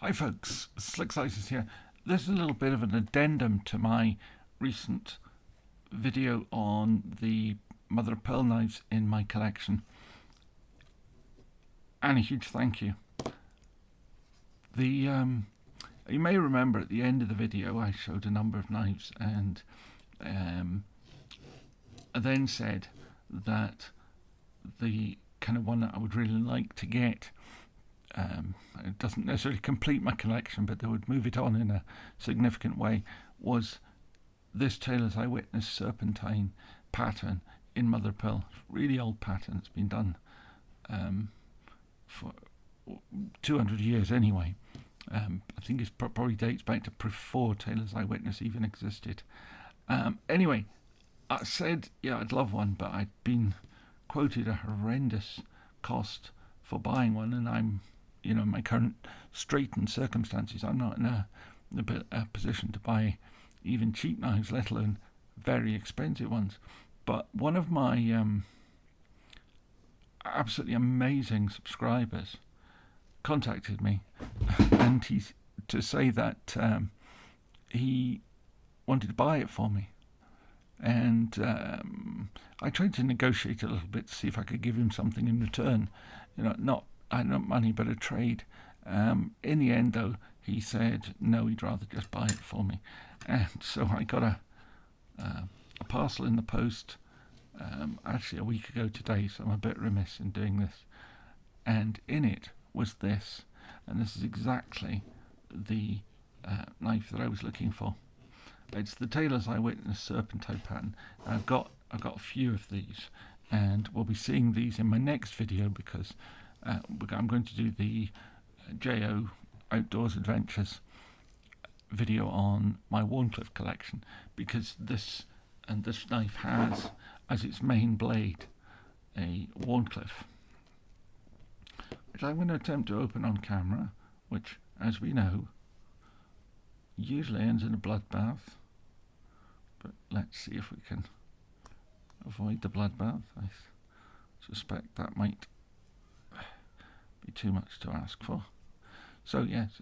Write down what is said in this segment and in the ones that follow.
Hi folks, Slick here. This is a little bit of an addendum to my recent video on the mother of pearl knives in my collection. And a huge thank you. You may remember at the end of the video I showed a number of knives and I then said that the kind of one that I would really like to get, it doesn't necessarily complete my collection, but that would move it on in a significant way, was this Tailor's Eyewitness serpentine pattern in mother of pearl. Really old pattern. It's been done for 200 years anyway. I think it probably dates back to before Tailor's Eyewitness even existed. Anyway, I said, yeah, I'd love one, but I'd been quoted a horrendous cost for buying one, and I'm, in my current straitened circumstances, I'm not in a position to buy even cheap knives, let alone very expensive ones. But one of my absolutely amazing subscribers contacted me, and to say that he wanted to buy it for me. And I tried to negotiate a little bit to see if I could give him something in return. Not money, but a trade. In the end, though, he said no, he'd rather just buy it for me. And so I got a parcel in the post actually a week ago today, so I'm a bit remiss in doing this. And in it was this, and this is exactly the knife that I was looking for. It's the Tailor's Eyewitness serpentine pattern. I've got a few of these, and we'll be seeing these in my next video because I'm going to do the JO Outdoors Adventures video on my Warncliffe collection, because this knife has as its main blade a Warncliffe, which I'm going to attempt to open on camera, which, as we know, usually ends in a bloodbath. But let's see if we can avoid the bloodbath. I suspect that might be too much to ask for. So yes,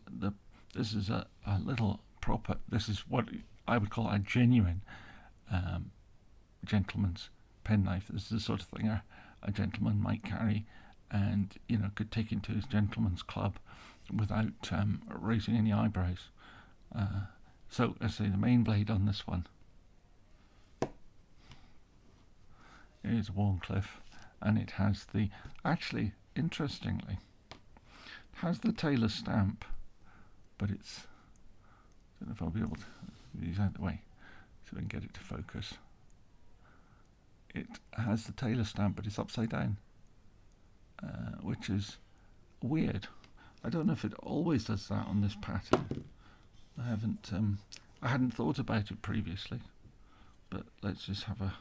this is a little proper, this is what I would call a genuine gentleman's penknife. This is the sort of thing a gentleman might carry and could take into his gentleman's club without raising any eyebrows. So let's say the main blade on this one is Warncliffe, and it has actually, interestingly, it has the Tailor stamp, but it's, I don't know if I'll be able to move these out of the way so we can get it to focus. It has the Tailor stamp, but it's upside down, which is weird. I don't know if it always does that on this pattern. I hadn't thought about it previously, but let's just have a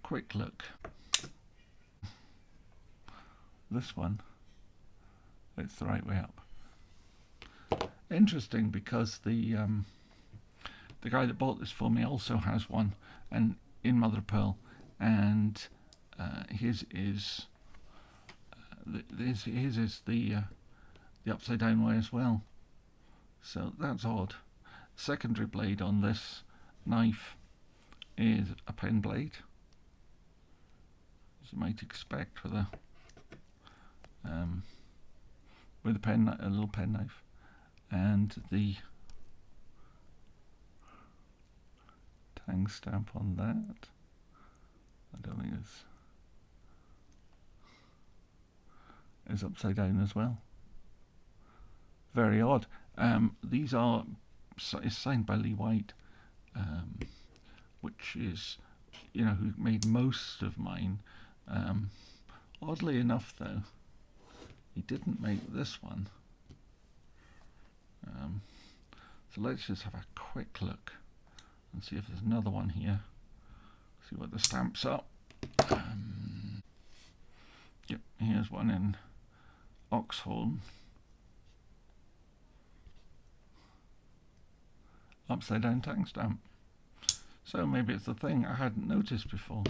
quick look. This one, it's the right way up. Interesting, because the guy that bought this for me also has one, and in mother of pearl, and his is the upside down way as well. So that's odd. Secondary blade on this knife is a pen blade, as you might expect with a little pen knife, and the tang stamp on that, I don't think is upside down as well. Very odd. These are signed by Lee White, which is, who made most of mine. Oddly enough, though, he didn't make this one. So let's just have a quick look and see if there's another one here. See what the stamps are. Yep, here's one in Oxhorn. Upside down tang stamp. So maybe it's a thing I hadn't noticed before.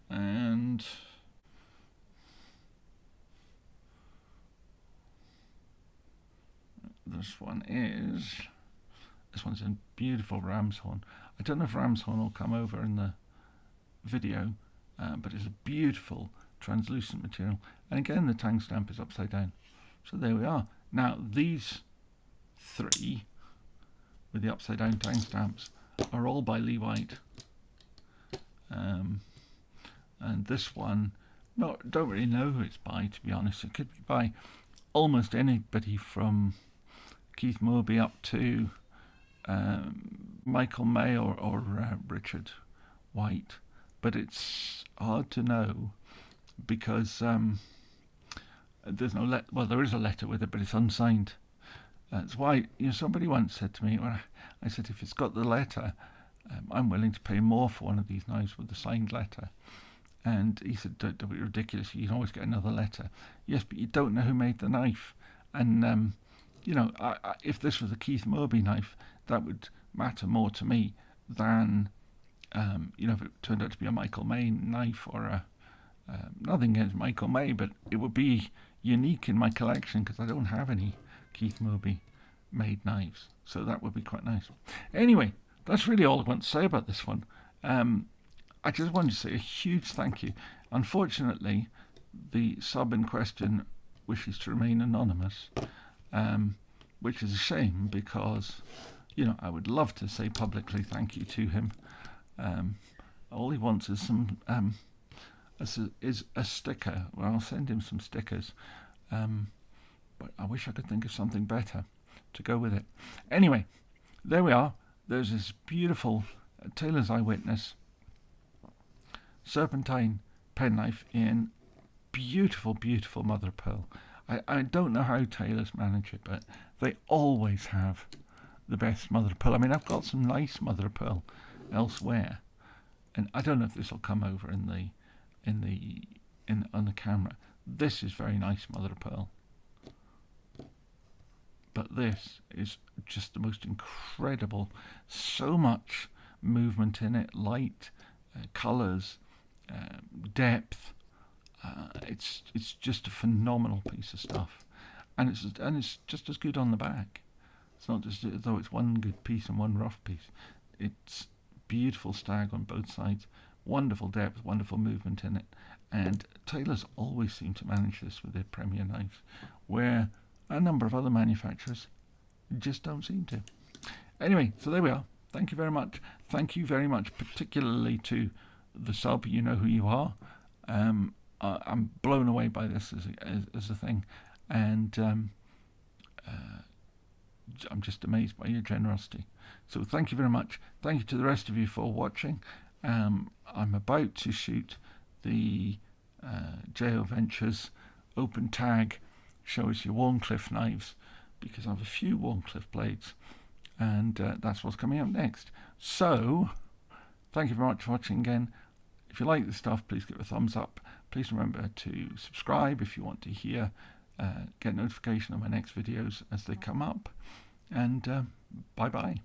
And the this one is. This one's a beautiful ram's horn. I don't know if ram's horn will come over in the video, but it's a beautiful translucent material. And again, the tang stamp is upside down. So there we are. Now these three with the upside down tang stamps are all by Lee White. And this one, don't really know who it's by, to be honest. It could be by almost anybody from Keith Moorby up to Michael May or Richard White. But it's hard to know because there's no well, there is a letter with it, but it's unsigned. That's why somebody once said to me, I said, if it's got the letter, I'm willing to pay more for one of these knives with the signed letter. And he said, don't be ridiculous, you can always get another letter. Yes, but you don't know who made the knife. And, if this was a Keith Moorby knife, that would matter more to me than, if it turned out to be a Michael May knife or nothing against Michael May, but it would be unique in my collection because I don't have any Keith Moorby made knives. So that would be quite nice. Anyway, that's really all I want to say about this one. I just wanted to say a huge thank you. Unfortunately, the sub in question wishes to remain anonymous, which is a shame because, I would love to say publicly thank you to him. All he wants is some is a sticker. Well, I'll send him some stickers, but I wish I could think of something better to go with it. Anyway, there we are. There's this beautiful Tailor's Eyewitness serpentine penknife in beautiful, beautiful mother of pearl. I don't know how tailors manage it, but they always have the best mother of pearl. I mean, I've got some nice mother of pearl elsewhere, and I don't know if this will come over on the camera. This is very nice mother of pearl, but this is just the most incredible. So much movement in it, light, colours, depth. It's just a phenomenal piece of stuff, and it's just as good on the back. It's not just as though it's one good piece and one rough piece. It's beautiful stag on both sides, wonderful depth, wonderful movement in it, and tailors always seem to manage this with their Premier knives, where a number of other manufacturers just don't seem to. Anyway, so there we are. Thank you very much. Thank you very much, particularly to the sub. You know who you are. I'm blown away by this as a thing, and I'm just amazed by your generosity. So thank you very much. Thank you to the rest of you for watching. I'm about to shoot the JO Ventures open tag, show us your Warncliffe knives, because I have a few Warncliffe blades, and that's what's coming up next. So thank you very much for watching again. If you like this stuff, please give it a thumbs up. Please remember to subscribe if you want to get notification of my next videos as they come up. And bye-bye.